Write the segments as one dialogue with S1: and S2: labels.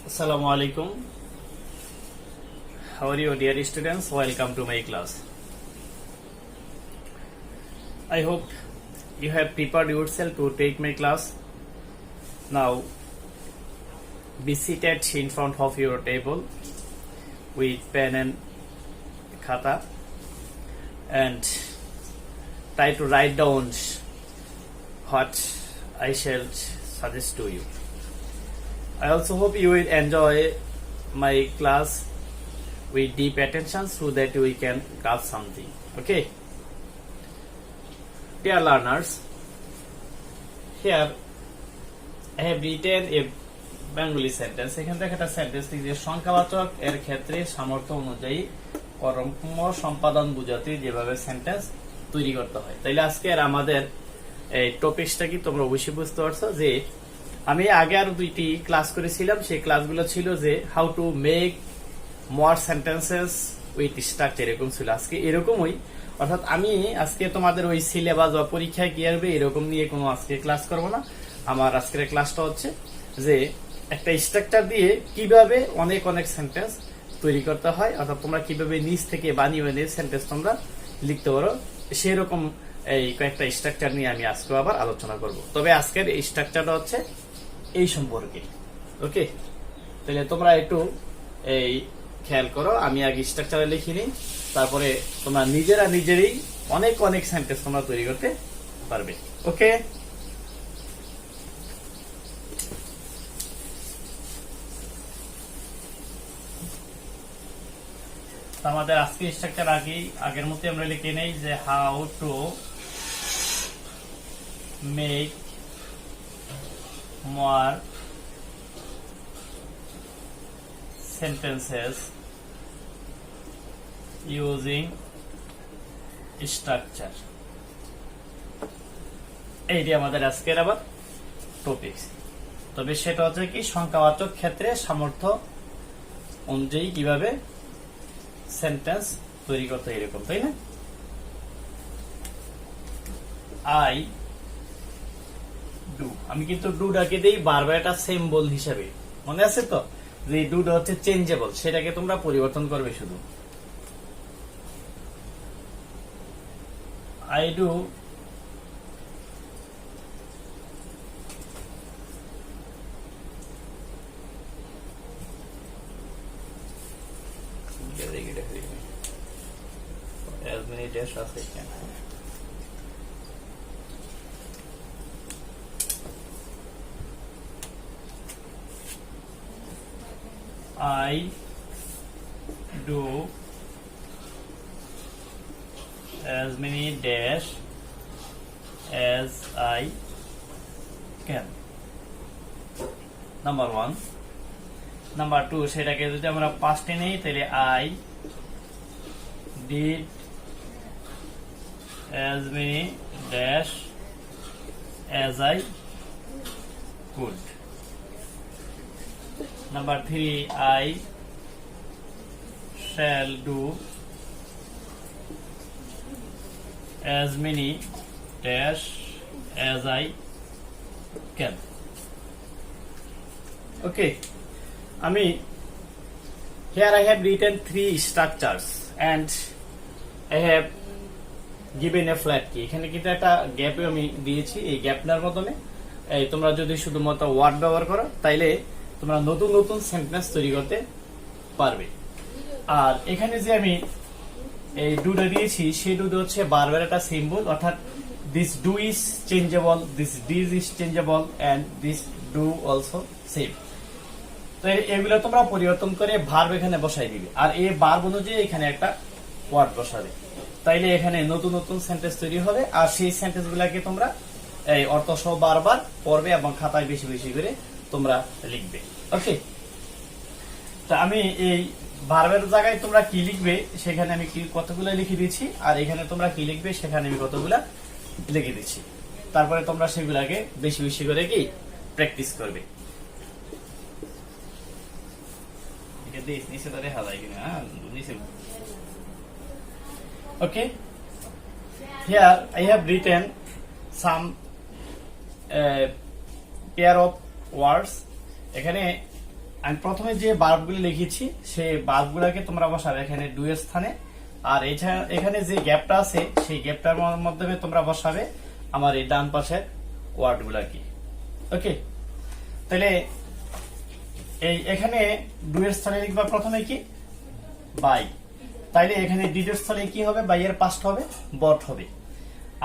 S1: Assalamu alaikum. How are you, dear students? Welcome to my class. I hope you have prepared yourself to take my class. Now, be seated in front of your table with pen and khata and try to write down what I shall suggest to you. I also hope you will enjoy my class with deep attention so that we can grasp something. Okay. Dear learners, here I have written a Bengali sentence. এখানে দেখো একটা sentence যে সংখ্যাবাচক এর ক্ষেত্রে সামর্থ্য অনুযায়ী কর্ম সম্পাদন বোঝাতে যেভাবে সেন্টেন্স তৈরি করতে হয়। তাইলে আজকে আমাদের এই টপিকসটা কি তোমরা অবশ্যই বুঝতে পারছো যে আমি আগে আর দুইটি ক্লাস করেছিলাম, সেই ক্লাসগুলো ছিল যে how to make more sentences with structure, এরকম ছিল। আজকে এরকমই, অর্থাৎ আমি আজকে তোমাদের ওই সিলেবাস বা পরীক্ষায় কি আসবে এরকম নিয়ে কোনো আজকে ক্লাস করব না। আমার আজকের ক্লাসটা হচ্ছে যে একটা স্ট্রাকচার দিয়ে কিভাবে অনেক অনেক সেন্টেন্স তৈরি করতে হয়, অর্থাৎ তোমরা কিভাবে নিজ থেকে বানিয়ে বানিয়ে সেন্টেন্স তোমরা লিখতে পারো, সেরকম এই কয়েকটা স্ট্রাকচার নিয়ে আমি আজকে আবার আলোচনা করব। তবে আজকের এই স্ট্রাকচারটা হচ্ছে এই সম্পর্কে। ওকে, তাহলে তোমরা একটু এই খেয়াল করো, আমি আগে স্ট্রাকচারে লিখি নিই, তারপরে তোমরা নিজেরই অনেক অনেক সেন্টেন্স তোমরা তৈরি করতে পারবে। ওকে, আমাদের আজকে স্ট্রাকচার আগের মতো আমরা লিখে নেই যে how to make more sentences using structure। এইটি আমাদের আজকের আবার টপিক। তবে সেটা হচ্ছে কি সংখ্যাবাচক ক্ষেত্রে সামর্থ্য অনুযায়ী কিভাবে সেন্টেন্স তৈরি করতে, এরকম, তাই না? আমি কিন্তু ডুটাকে দেই বারবার একটা সিম্বল হিসাবে, মনে আছে তো যে ডুটা হচ্ছে চেঞ্জেবল, সেটাকে তোমরা পরিবর্তন করবে শুধু। I do as many days as I can. I do as many dash as I can. Number 1. Number 2, সেটাকে যদি আমরা পাস্টে নেই তাহলে I did as many dash as I could. Number 3, I shall do as many dash as I can. Okay, here I have written 3 structures and I have given a flat key. এখানে কিন্তু একটা gap আমি দিয়েছি, এই গ্যাপটার মাধ্যমে তোমরা যদি শুধুমাত্র ওয়ার্ড ব্যবহার করো তাইলে তোমরা নতুন নতুন সেন্টেন্স তৈরি করতে পারবে। আর এখানে যে আমি এই ডুটা দিয়েছি, সেই ডু হচ্ছে বারবার একটা সিম্বল, অর্থাৎ this do is changeable, this does is changeable and this do also same. তো এগুলো তোমরা পরিবর্তন করে ভার্ব এখানে বসাই দিবে, আর এই ভার্ব অনুযায়ী এখানে একটা ওয়ার্ড বসাবে, তাইলে এখানে নতুন নতুন সেন্টেন্স তৈরি হবে। আর সেই সেন্টেন্স গুলাকে তোমরা এই অর্থ সহ বারবার পড়বে এবং খাতায় বেশি বেশি করে তোমরা লিখবে। ওকে, তা আমি এই ভার্বের জায়গায় তোমরা কি লিখবে সেখানে আমি কতগুলা লিখে দিচ্ছি, আর এখানে তোমরা কি লিখবে সেখানে আমি কতগুলা লিখে দিচ্ছি। তারপরে তোমরা সেগুলাকে বেশি বেশি করে কি প্র্যাকটিস করবে। Okay, here I have written some pair of words. এখানে আমি প্রথমে যে ভার্বগুলো লিখেছি সেই ভার্বগুলোকে তোমরা বসাবে এখানে ডু এর স্থানে, আর এখানে যে গ্যাপটা আছে সেই গ্যাপটার মাধ্যমে তোমরা বসাবে আমার এই ডান পাশের ওয়ার্ডগুলোকে। ওকে, তাহলে এই এখানে ডু এর স্থানে লিখবা প্রথমে কি বাই, তাইলে এখানে ডিড এর স্থলে কি হবে, বাই এর পাস্ট হবে বট হবে,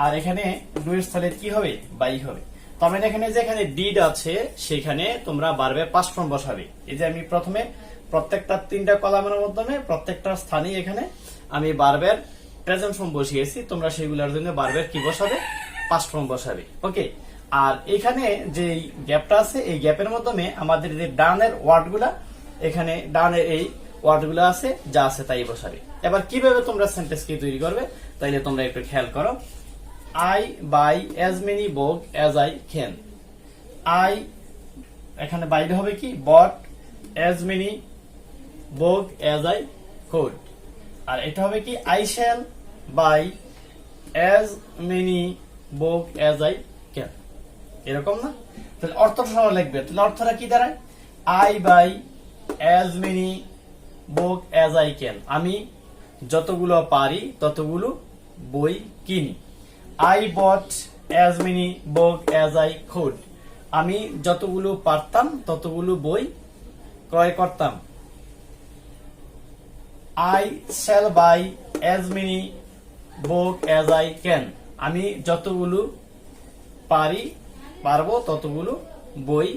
S1: আর এখানে ডু এর স্থলে কি হবে, বাই হবে। তার মানে এখানে যে এখানে ডিড আছে সেখানে তোমরা ভার্বের পাস্ট ফর্ম বসাবে। এই যে আমি প্রথমে প্রত্যেকটা 3টা কলামের মাধ্যমে প্রত্যেকটা স্থানে এখানে আমি ভার্বের প্রেজেন্ট ফর্ম বসিয়েছি, তোমরা সেগুলোর জন্য ভার্বের কি বসাবে, পাস্ট ফর্ম বসাবে। ওকে, আর এখানে যে গ্যাপটা আছে এই গ্যাপের মাধ্যমে আমাদের যে ডানের ওয়ার্ডগুলা, এখানে ডানের এই ওয়ার্ডগুলো আছে যা আছে তাই বসাবে। এবার কিভাবে তোমরা সেন্টেন্স কি তৈরি করবে তাইলে তোমরা একটু খেয়াল করো। I buy as many books as I can. I এখানে বাইরে হবে কি bought as many books as I could, আর এটা হবে কি I shall buy as many books as I can। এরকম না? তাহলে অর্থটা সহ লিখবে। তাহলে অর্থটা কি দাঁড়ায়, I buy as many books as I can, আমি যতগুলো পারি ততগুলো বই কিনি। I bought as many books as I could, আমি যতগুলো পারতাম ততগুলো বই ক্রয় করতাম। I shall buy as many books as I can, আমি যতগুলো পারবো ততগুলো বই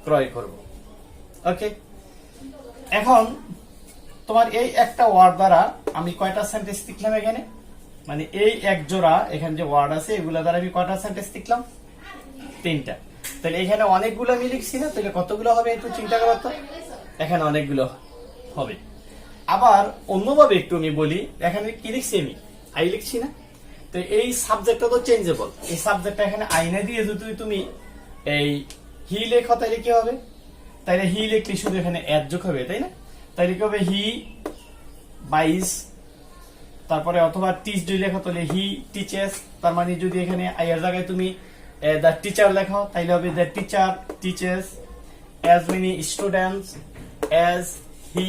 S1: ক্রয় করব। ওকে, এখন তোমার এই একটা ওয়ার্ড দ্বারা আমি কয়টা সেন্টেন্স লিখলাম এখানে, মানে এই এক জোড়া এখানে যে ওয়ার্ড আছে এগুলো দ্বারা আমি কয়টা সেন্টেন্স লিখলাম, 3টা। তাহলে এখানে অনেকগুলো আমি লিখছি না, তাহলে কতগুলো হবে একটু চিন্তা করো তো, এখানে অনেকগুলো হবে। আবার অন্যভাবে একটু আমি বলি, এখানে কি লিখছি আমি, আই লিখছি না, তো এই সাবজেক্টটা তো চেঞ্জেবল, এই সাবজেক্টটা এখানে আইনে দিয়ে যদি তুমি এই হি লেখো তাহলে কি হবে, তাইলে হি লিখলে শুধু এখানে এড যোগ হবে, তাই না? তাইলে কি হবে, হি বাইস, তারপরে অথবা টিচ যদি লেখো তাহলে হি টিচেস, তার মানে যদি এখানে আইয়ের জায়গায় তুমি দ্য টিচার লেখো তাইলে হবে the teacher teaches as many students as he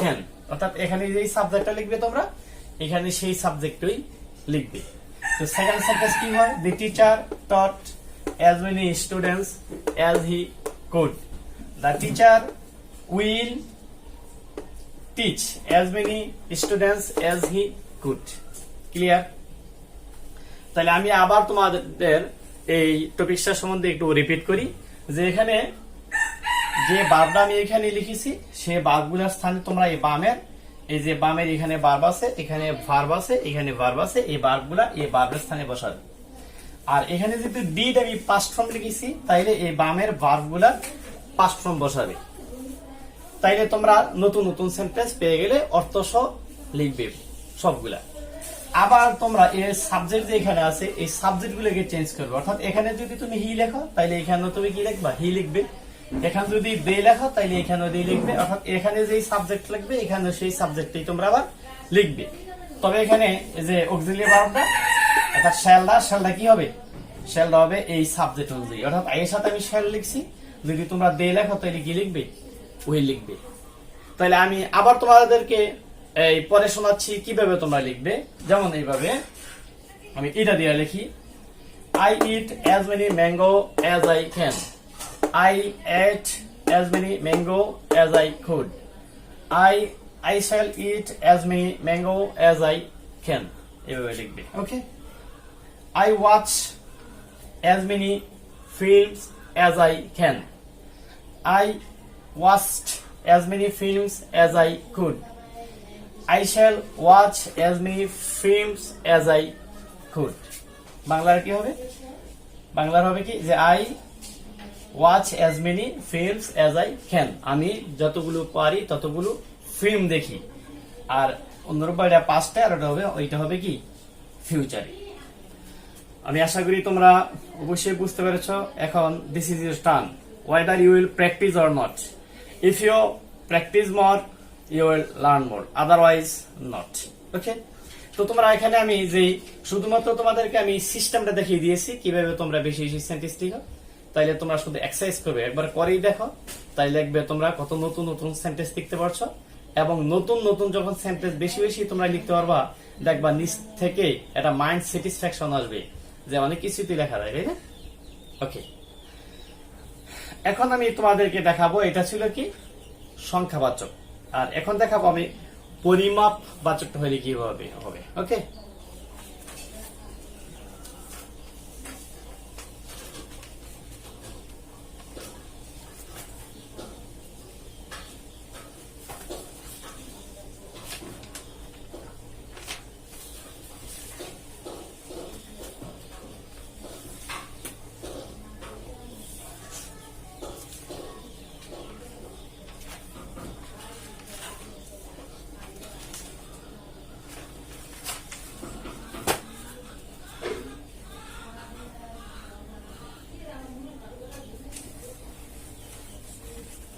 S1: can. অর্থাৎ এখানে যে সাবজেক্টটা লিখবে তোমরা এখানে সেই সাবজেক্টই লিখবে। তো সেকেন্ড সেন্টেন্স কি হয়, the teacher taught as many students as he could, the teacher will teach as many students as he could। Clear? তাহলে আমি আবার তোমাদের এই টপিকটা সম্বন্ধে একটু রিপিট করি, যে এখানে যে ভার্বটা আমি এখানে লিখেছি সেই ভার্বগুলোর স্থানে তোমরা এই বামের এই যে বামের এখানে ভার্ব আছে, এখানে ভার্ব আছে, এখানে ভার্ব আছে, এই ভার্বগুলা এই ভার্বের স্থানে বসাবে। আর এখানে যদি ডিড আমি পাস্ট ফর্ম লিখেছি তাইলে এই বামের ভার্বগুলা পাস্ট ফর্ম বসাবে। তাইলে তোমরা নতুন নতুন সেন্টেন্স পেয়ে গেলে অর্থ সহ লিখবে সবগুলা। আবার তোমরা এই সাবজেক্ট যে এখানে আছে এই সাবজেক্ট গুলোকে চেঞ্জ করবে। অর্থাৎ এখানে যদি তুমি হি লেখো তাইলে এখানে তুমি কি লিখবা, হি লিখবে। এখানে যদি দে লেখো তাইলে এখানে দে লিখবে। অর্থাৎ এখানে যে সাবজেক্ট লিখবে এখানে সেই সাবজেক্টই তোমরা আবার লিখবে। তবে এখানে যে অক্সিলিয়ারি ভার্বটা অর্থাৎ শ্যালটা কি হবে, শ্যালটা হবে এই সাবজেক্ট অনুযায়ী। অর্থাৎ এর সাথে আমি শ্যাল লিখছি, যদি তোমরা দে লেখো তাহলে কি লিখবে, উইল লিখবে। তাহলে আমি আবার তোমাদেরকে এই পরে শোনাচ্ছি কিভাবে তোমরা লিখবে। যেমন এইভাবে আমি এটা দিয়ে লিখি, I eat as many mango as I can, I ate as many mango as I could, I shall eat as many mango as I can। এইভাবে লিখবে। ওকে, I watch as many films as I can, I watched as many films as I could, I shall watch as many films as I could। বাংলার কি হবে, বাংলার হবে কি যে I watch as many films as I can, আমি যতগুলো পারি ততগুলো ফিল্ম দেখি। আর অন্যরূপ এটা পাস্টে, আর ওইটা হবে কি ফিউচারে। আমি আশা করি তোমরা অবশ্যই বুঝতে পেরেছো। এখন this is your turn, whether you will practice or not. If you practice more, you will learn more, otherwise not. Okay? তো তোমরা এখানে আমি যে শুধুমাত্র তোমাদেরকে আমি সিস্টেমটা দেখিয়ে দিয়েছি কিভাবে তোমরা বেশি বেশি সেন্টেন্স লিখো। তাইলে তোমরা শুধু এক্সারসাইজ করবে, একবার করেই দেখো, তাই দেখবে তোমরা কত নতুন নতুন সেন্টেন্স লিখতে পারছো। এবং নতুন নতুন যখন সেন্টেন্স বেশি বেশি তোমরা লিখতে পারবা, দেখবা নিজ থেকে একটা মাইন্ড স্যাটিসফ্যাকশন আসবে যে অনেক কিছুই লেখা যায়, তাই না? ওকে, এখন আমি তোমাদেরকে দেখাবো, এটা ছিল কি সংখ্যাবাচক, আর এখন দেখাবো আমি পরিমাপ বাচকটা হলে কিভাবে হবে। ওকে,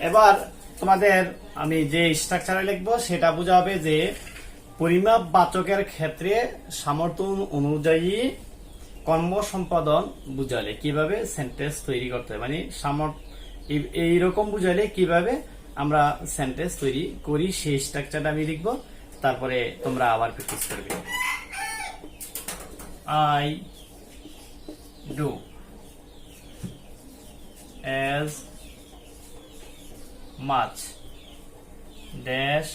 S1: এবার তোমাদের আমি যে স্ট্রাকচারে লিখবো সেটা বোঝাবে যে পরিমাপ বাচকের ক্ষেত্রে সামর্থ্য অনুযায়ী কর্ম সম্পাদন বুঝালে কিভাবে সেন্টেন্স তৈরি করতে হয়, মানে এইরকম বুঝালে কিভাবে আমরা সেন্টেন্স তৈরি করি সেই স্ট্রাকচারটা আমি লিখবো, তারপরে তোমরা আবার প্র্যাকটিস করবে। I do as much dash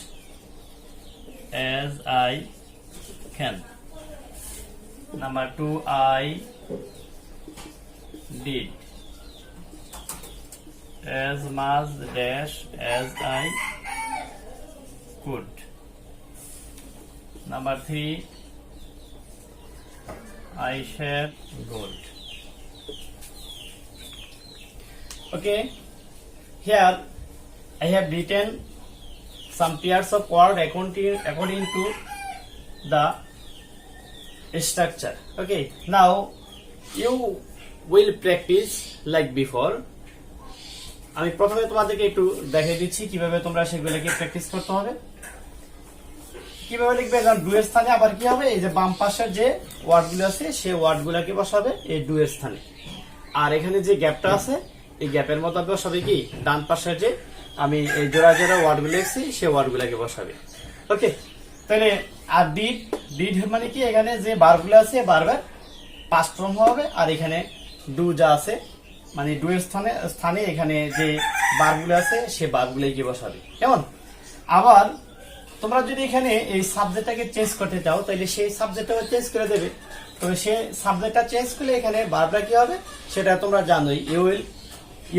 S1: as I can. Number 2, I did as much dash as I could. Number 3, I shall good. Okay, here I have written some pairs of words according to the structure. Okay, now you will practice like before. আমি প্রথমে তোমাদেরকে একটু দেখিয়ে দিচ্ছি কিভাবে তোমরা সেগুলোকে practice করতে হবে। কিভাবে লিখবে, কারণ ডু এর স্থানে আবার কি হবে, এই যে বাম পাশের যে ওয়ার্ডগুলো আছে সেই ওয়ার্ডগুলোকে বসাবে এই ডু এর স্থানে, আর এখানে যে গ্যাপটা আছে এই গ্যাপের মধ্যে বসাবে কি ডান পাশের যে আমি এই জোড়া জোড়া ওয়ার্ডগুলো লিখছি সেই ওয়ার্ডগুলোকে বসাবে। ওকে, তাহলে আর ডিড মানে কি, এখানে যে ভার্বগুলো আছে ভার্বের পাস্ট ফর্ম হবে, আর এখানে ডু যা আছে মানে ডু এর স্থানে এখানে যে ভার্বগুলো আছে সেই ভার্বগুলোকে বসাবে। কেমন? আবার তোমরা যদি এখানে এই সাবজেক্টটাকে চেঞ্জ করতে চাও তাহলে সেই সাবজেক্টটাও চেঞ্জ করে দেবে। তো সেই সাবজেক্টটা চেঞ্জ করলে এখানে ভার্বটা কি হবে সেটা তোমরা জানোই, you will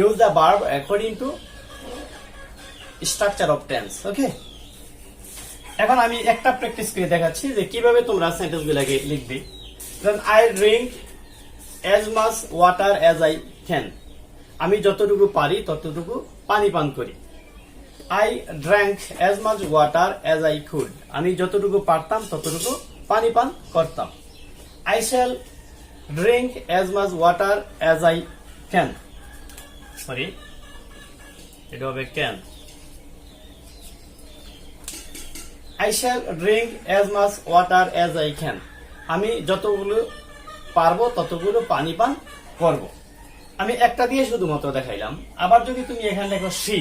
S1: use the verb according to structure of tense. Okay, এখন আমি একটা প্র্যাকটিস করে দেখাচ্ছি যে কিভাবে তোমরা সেন্টেন্সগুলোকে লিখবে। I drink as much water as I can. আমি যতটুকু পারি ততটুকু পানি পান করি। I drank as much water as I could. আমি যতটুকু পারতাম ততটুকু পানি পান করতাম। I shall drink as much water as I can. Sorry, it will be can. I shall drink as much water as I can. আমি যতগুলো পারবো ততগুলো পানি পান করব। আমি একটা দিয়ে শুধুমাত্র দেখাইলাম। আবার যদি তুমি এখানে লেখো she,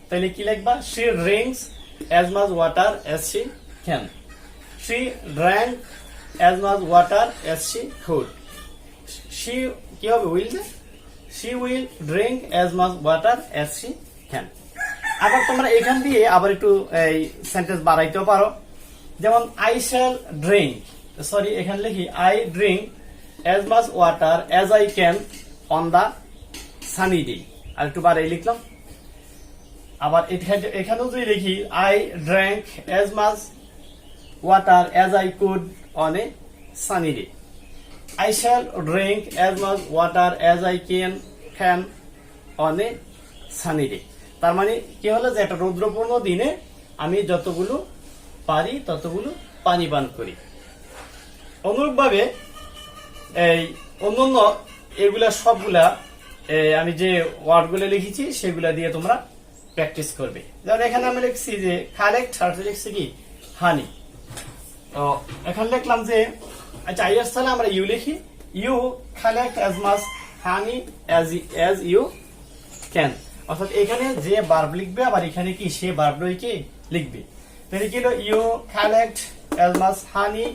S1: তাহলে কি লিখবা, she drinks as much water as she can. She drank as much water as she could. She কি হবে, will যে she will drink as much water as she can. আবার তোমরা এখান দিয়ে আবার একটু এই সেন্টেন্স বাড়াইতেও পারো, যেমন I shall drink, সরি এখানে লিখি I drink as much water as I can on the sunny day, আর একটু বাড়াই লিখলাম। আবার এখানেও যদি লিখি I drank as much water as I could on a sunny day. I shall drink as much water as I can on a sunny day. তার মানে কি হলো যে একটা রৌদ্রপূর্ণ দিনে আমি যতগুলো পারি ততগুলো পানি পান করি। অনুরূপভাবে এই অন্যান্য এগুলা সবগুলা আমি যে ওয়ার্ডগুলো লিখেছি সেগুলা দিয়ে তোমরা প্র্যাকটিস করবে। যেমন এখানে আমি লিখছি যে কালেক্ট, আর লিখছি কি হানি। তো এখানে লিখলাম যে আচ্ছা আই এর স্থানে আমরা ইউ লিখি, you collect as much honey as you can, অর্থাৎ এখানে যে ভার্ব লিখবে আবার এখানে কি সে ভার্বটাই কি লিখবে। তাহলে কি হলো, you collect as much honey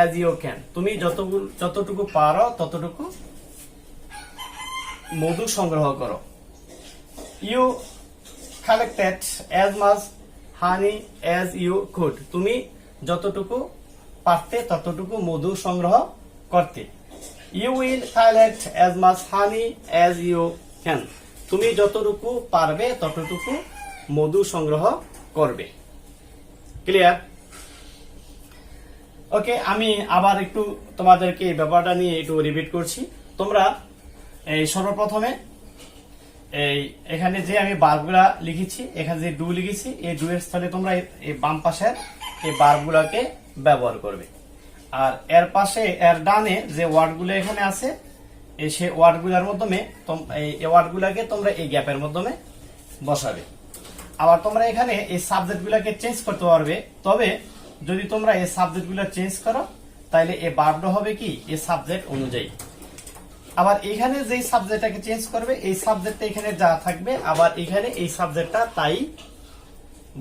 S1: as you can, তুমি যতটুকু পারো ততটুকু মধু সংগ্রহ করো। You collected as much honey as you could, তুমি যতটুকু পারতে ততটুকু মধু সংগ্রহ করতে। You will collect as much honey as you can, তুমি যতটুকু পারবে ততটুকু মধু সংগ্রহ করবে। ক্লিয়ার? ওকে, আমি আবার একটু তোমাদেরকে এই ব্যাপারটা নিয়ে একটু রিপিট করছি। তোমরা এই সর্বপ্রথমে এখানে যে আমি বারগুলা লিখেছি, এখানে যে ডু লিখেছি, এই ডু এর স্থলে তোমরা এই বাম পাশের এই বারগুলাকে ব্যবহার করবে। আর এর পাশে এর ডানে যে ওয়ার্ডগুলো এখানে আছে, এই সেই ওয়ার্ডগুলোর মাধ্যমে এই ওয়ার্ডগুলোকে তোমরা এই গ্যাপের মাধ্যমে বসাবে। আবার তোমরা এখানে এই সাবজেক্টগুলোকে চেঞ্জ করতে পারবে, তবে যদি তোমরা এই সাবজেক্টগুলো চেঞ্জ করো তাহলে এই ভার্বটা হবে কি এই সাবজেক্ট অনুযায়ী। আবার এখানে যে সাবজেক্টটাকে চেঞ্জ করবে এই সাবজেক্টটা এখানে যা থাকবে, আবার এখানে এই সাবজেক্টটা তাই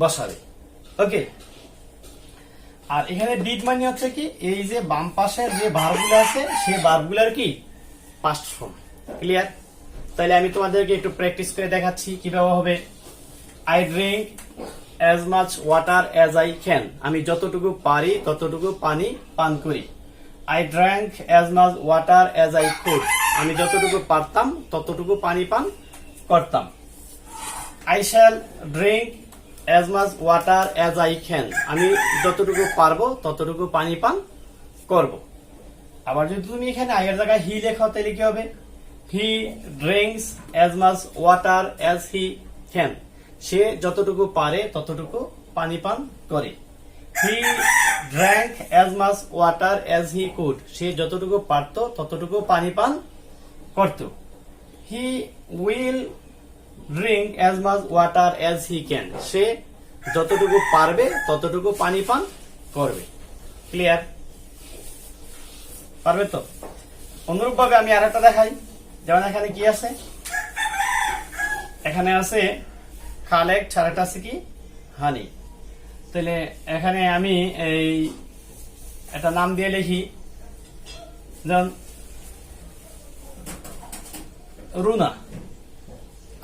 S1: বসাবে। ওকে, আর এখানে ডিড মানে হচ্ছে কি এই যে বাম পাশে যে ভার্বগুলো আছে সেই ভার্বগুলোর কি পাস্ট ফর্ম। ক্লিয়ার? তাহলে আমি তোমাদেরকে একটু প্র্যাকটিস করে দেখাচ্ছি কিভাবে হবে। I drink as much water as I can, আমি যতটুকু পারি ততটুকু পানি পান করি। I drank as much water as I could, আমি যতটুকু পারতাম ততটুকু পানি পান করতাম। I shall drink as much water as I can, আমি যতটুকু পারবো ততটুকু পানি পান করব। আবার যদি তুমি এখানে আই এর জায়গায় হি লেখো তাহলে কি হবে, হি drinks as much water as he can, সে যতটুকু পারে ততটুকু পানি পান করে। হি drank as much water as he could, সে যতটুকু পারত ততটুকু পানি পান করত। হি will drink as much water as he can, সে যতটুকু পারবে ততটুকু পানি পান করবে। ক্লিয়ার? পারবে তো? অনুরূপ ভাবে আমি আরেকটা দেখাই, যেমন এখানে কি আছে, এখানে আছে কালেক্ট, আর একটা আছে কি হানি। তাহলে এখানে আমি এই একটা নাম দিয়ে লিখি, যেমন রুনা।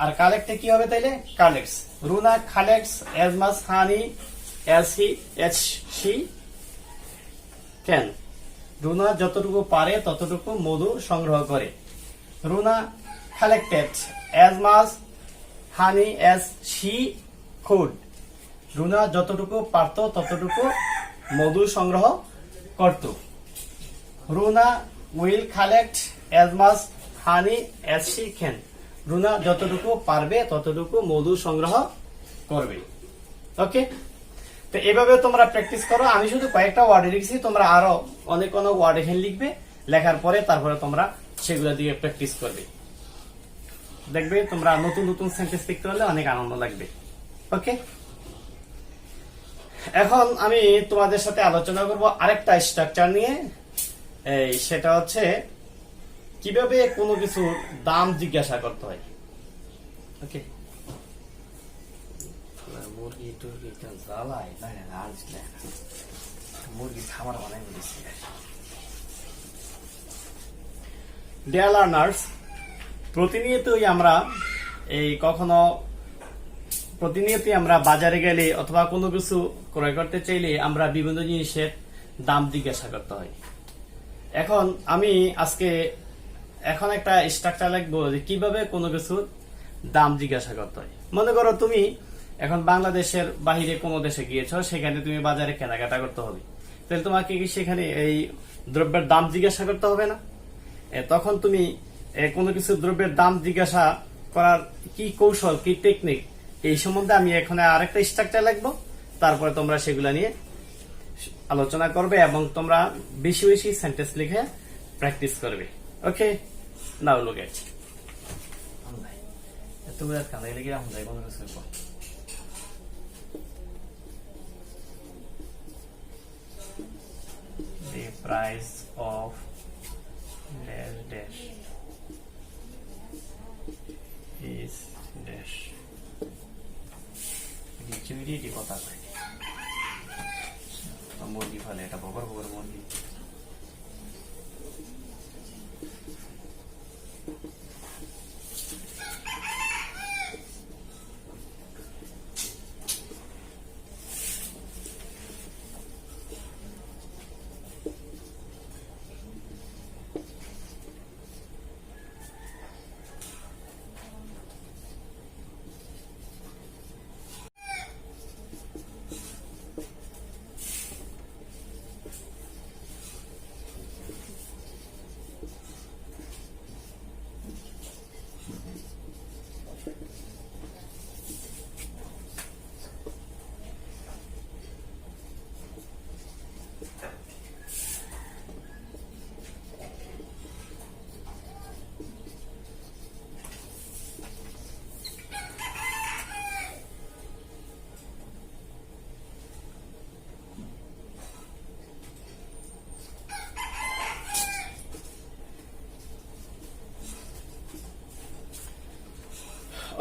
S1: আর কালেক্টে কি হবে তাইলে collects, Runa collects as much honey as she can, Runa যতটুকু পারে ততটুকু মধু সংগ্রহ করে। Runa collected as much honey as she could, Runa যতটুকু পারত ততটুকু মধু সংগ্রহ করত। Runa will collect as much honey as she can, Runa যতটুকু পারবে ততটুকু মধু সংগ্রহ করবে। ওকে, তো এভাবে তোমরা প্র্যাকটিস করো। আমি শুধু কয়েকটা ওয়ার্ড লিখছি, তোমরা আরো অনেক অনেক ওয়ার্ড এখানে লিখবে, লেখার পরে তারপরে তোমরা সেগুলো দিয়ে প্র্যাকটিস করবে। দেখবে তোমরা নতুন নতুন সেন্টেন্স লিখতে হলে অনেক আনন্দ লাগবে। ওকে, এখন আমি তোমাদের সাথে আলোচনা করব আরেকটা স্ট্রাকচার নিয়ে, সেটা হচ্ছে কিভাবে কোনো কিছু দাম জিজ্ঞাসা করতে হয়। ওকে, মুরগি টুরগি জ্বালাই মুরগি খাবার বানাই বলেছি। ডিয়ার লার্নার্স, প্রতিনিয়তই আমরা প্রতিনিয়তই আমরা বাজারে গেলে অথবা কোনো কিছু ক্রয় করতে চাইলে আমরা বিভিন্ন জিনিসের দাম জিজ্ঞাসা করতে হয়। এখন আমি আজকে একটা স্ট্রাকচার লিখবো যে কিভাবে কোনো কিছুর দাম জিজ্ঞাসা করতে হয়। মনে করো তুমি এখন বাংলাদেশের বাহিরে কোনো দেশে গিয়েছো, সেখানে তুমি বাজারে কেনাকাটা করতে হবে, তাহলে তোমাকে কি সেখানে এই দ্রব্যের দাম জিজ্ঞাসা করতে হবে না? তখন তুমি কোনো কিছু দ্রব্যের দাম জিজ্ঞাসা করার কি কৌশল, কি টেকনিক, এই সম্বন্ধে আমি এখানে আরেকটা স্ট্রাকচার লিখবো, তারপরে তোমরা সেগুলা নিয়ে আলোচনা করবে এবং তোমরা বেশি বেশি সেন্টেন্স লিখে প্র্যাকটিস করবে। Okay, now look at the price of dash dash এটি কথা কয় মুরগি ফলে এটা বকর বকর মুরগি।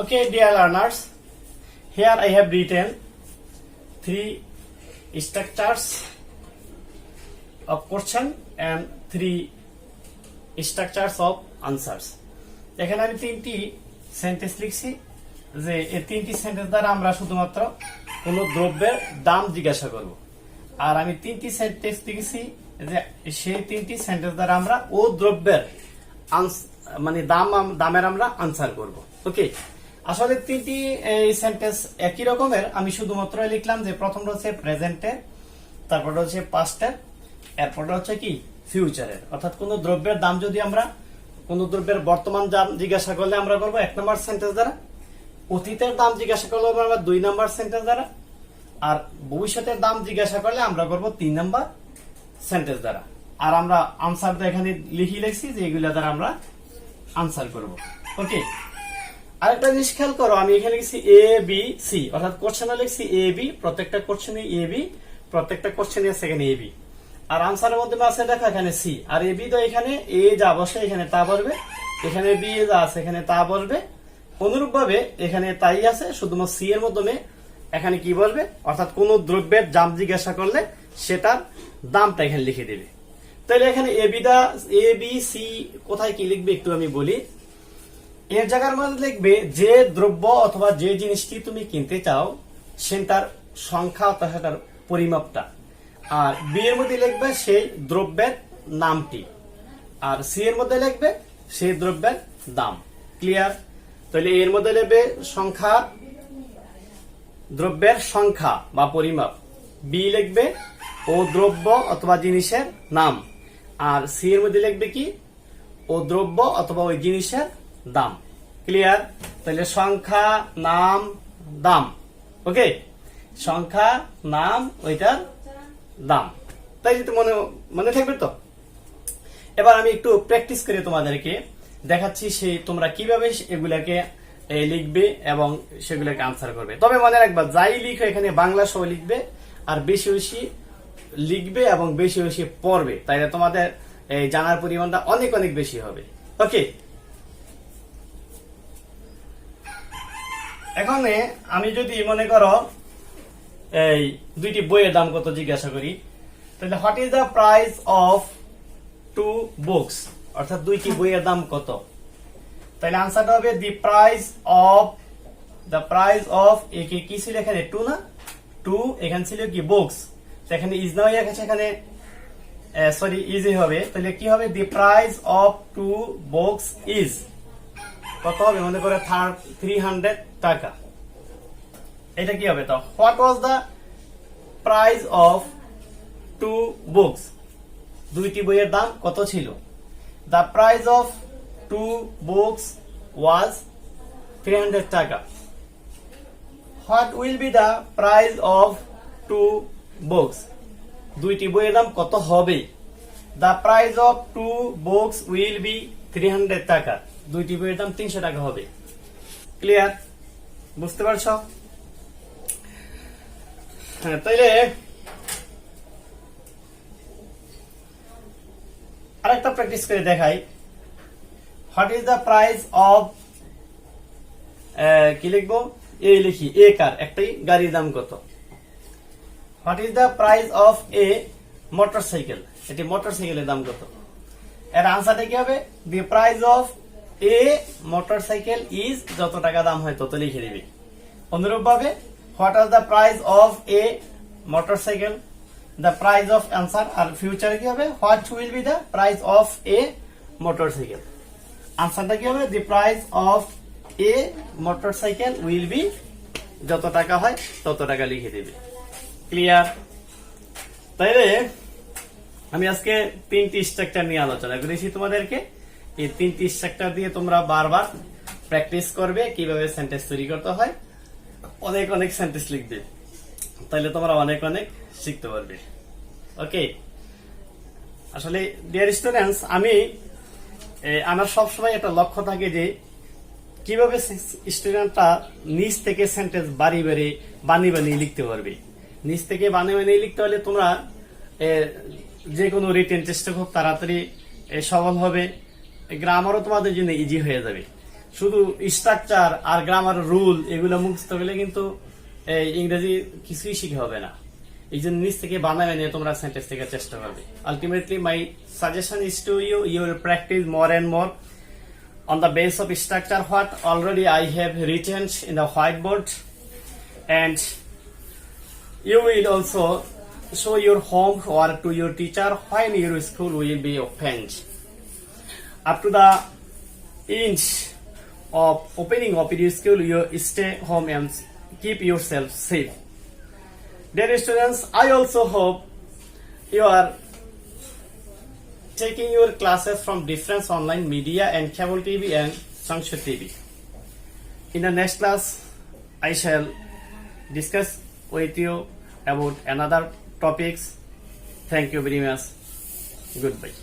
S1: Okay, dear learners, here I have written 3 structures of question and 3 structures of answers. এখানে আমি 3টি সেন্টেন্স লিখছি যে এই 3টি সেন্টেন্স দ্বারা আমরা শুধুমাত্র কোনো দ্রব্যের দাম জিজ্ঞাসা করব, আর আমি 3টি সেন্টেন্স লিখছি যে সেই 3টি সেন্টেন্স দ্বারা আমরা ও দ্রব্যের মানে দামের আমরা আনসার করব। ওকে, আসলে 3টি সেন্টেন্স একই রকমের, আমি শুধুমাত্র লিখলাম যে প্রথমটা হচ্ছে প্রেজেন্টে, তারপরটা হচ্ছে পাস্টের, এরপরটা হচ্ছে কি ফিউচারের। অর্থাৎ কোন দ্রব্যের দাম যদি আমরা কোন দ্রব্যের বর্তমান দাম জিজ্ঞাসা করলে আমরা করবো 1 নম্বর সেন্টেন্স দ্বারা, অতীতের দাম জিজ্ঞাসা করলে আমরা 2 নম্বর সেন্টেন্স দ্বারা, আর ভবিষ্যতের দাম জিজ্ঞাসা করলে আমরা করবো 3 নম্বর সেন্টেন্স দ্বারা। আর আমরা আনসারটা এখানে লিখছি যে এগুলা দ্বারা আমরা আনসার করব। ওকে, আরেকটা জিনিস খেয়াল করো, আমি এখানে লিখছি এ বি সি, অর্থাৎ কোশ্চেনে লিখছি এ বি, প্রত্যেকটা কোশ্চেনে এ বি, প্রত্যেকটা কোশ্চেনে আছে এখানে এ বি, আর আনসারের মধ্যে আছে দেখা এখানে সি। আর এ বি তো এখানে এ যা বসে এখানে তা বলবে, এখানে বি যা আছে এখানে তা বলবে, অনুরূপ ভাবে এখানে তাই আছে, শুধুমাত্র সি এর মাধ্যমে এখানে কি বলবে, অর্থাৎ কোন দ্রব্যের দাম জিজ্ঞাসা করলে সেটার দামটা এখানে লিখে দেবে। তাহলে এখানে এ বি সি কোথায় কি লিখবে একটু আমি বলি। এর জায়গার মধ্যে লিখবে যে দ্রব্য অথবা যে জিনিসটি তুমি কিনতে চাও সেটার সংখ্যা অথবা সেটার পরিমাপটা, আর বি এর মধ্যে লিখবে সেই দ্রব্যের নামটি, আর সি এর মধ্যে লিখবে সেই দ্রব্যের দাম। ক্লিয়ার? তাহলে এর মধ্যে লিখবে সংখ্যা, দ্রব্যের সংখ্যা বা পরিমাপ, বি লিখবে ও দ্রব্য অথবা জিনিসের নাম, আর সি এর মধ্যে লিখবে কি ও দ্রব্য অথবা ওই জিনিসের দাম। ক্লিয়ার? তাহলে সংখ্যা, নাম, দাম। ওকে, সংখ্যা, নাম, ওইটার দাম। তাই যদি মনে থাকবে তো। এবার আমি একটু প্র্যাকটিস করে তোমাদেরকে দেখাচ্ছি সেই তোমরা কিভাবে এগুলাকে লিখবে এবং সেগুলোকে আনসার করবে। তবে মনে রাখবা যাই লিখো এখানে বাংলা সহ লিখবে, আর বেশি বেশি লিখবে এবং বেশি বেশি পড়বে, তাইলে তোমাদের জানার পরিমাণটা অনেক অনেক বেশি হবে। ওকে, এখন আমি যদি মনে করো এই 2টি বইয়ের দাম কত জিজ্ঞাসা করি, তাহলে what is the price of 2 books, অর্থাৎ 2টি বইয়ের দাম কত। তাহলে আনসারটা হবে দি প্রাইস অফ কি ছিল এখানে 2 না, 2 এখানে ছিল কি বুকস, এখানে ইজ না হয়ে গেছে, এখানে সরি ইজি হবে। তাহলে কি হবে, the price of 2 books is কত হবে, মনে করে 300 টাকা। এটা কি হবে, তো what was the price of 2 books, 2টি বইয়ের দাম কত ছিল। দ্য প্রাইস অফ 2 বুকস ওয়াজ 300 টাকা। What will be the price of 2 books, 2টি বইয়ের দাম কত হবে। The price of 2 books will be 300 টাকা, 2টি বইয়ের দাম 300 টাকা হবে। ক্লিয়ার? বুঝতে পারছো? হ্যাঁ, তাইলে আরেকটা প্র্যাকটিস করে দেখাই। What is the price of কি লিখবো,
S2: এই লিখি এ কার, একটাই গাড়ির দাম কত? What is the price of a motorcycle? এটি মোটরসাইকেলের দাম কত? এর আনসারটা কি হবে? The price of a motorcycle is, যত টাকা দাম হয় তত লিখে দিবি। অনুরূপ ভাবে what are the price of a motorcycle, the price of answer, আর ফিউচারে কি হবে? What will be the price of a motorcycle. আনসারটা কি হবে? The price of a motorcycle will be, যত টাকা হয় তত টাকা লিখে দিবি। ক্লিয়ার? তাইলে আমি আজকে 3টি স্ট্রাকচার নিয়ে আলোচনা করেছি তোমাদেরকে। এই 3টি স্ট্রাকচার দিয়ে তোমরা বারবার প্র্যাকটিস করবে কিভাবে সেন্টেন্স তৈরি করতে হয়, অনেক অনেক সেন্টেন্স লিখবে, তাহলে তোমরা অনেক অনেক শিখতে পারবে। ওকে, আসলে ডিয়ার স্টুডেন্টস, আমার সবসময় একটা লক্ষ্য থাকে যে কিভাবে স্টুডেন্টরা নিজ থেকে সেন্টেন্স বানিয়ে লিখতে পারবে। নিজ থেকে বানিয়ে লিখতে হলে তোমরা যে কোনো রিটেন টেস্টে খুব তাড়াতাড়ি সফল হবে। গ্রামারও তোমাদের জন্য ইজি হয়ে যাবে। শুধু স্ট্রাকচার আর গ্রামার রুল এগুলো মুখস্থ হলে কিন্তু ইংরেজি কিছুই শিখা হবে না। এই জন্য নিজ থেকে বানাবে নিয়ে তোমরা সেন্টেন্স থেকে চেষ্টা করবে। Ultimately my suggestion is to you will practice more and more on the base of structure what already I have written in the whiteboard, and you will also show your homework to your teacher when your school will be opened. Up to the end of opening of your school, you stay home and keep yourself safe. Dear students, I also hope you are taking your classes from different online media and cable TV and Sanskrit TV. In the next class, I shall discuss with you about another topics. Thank you very much. Goodbye.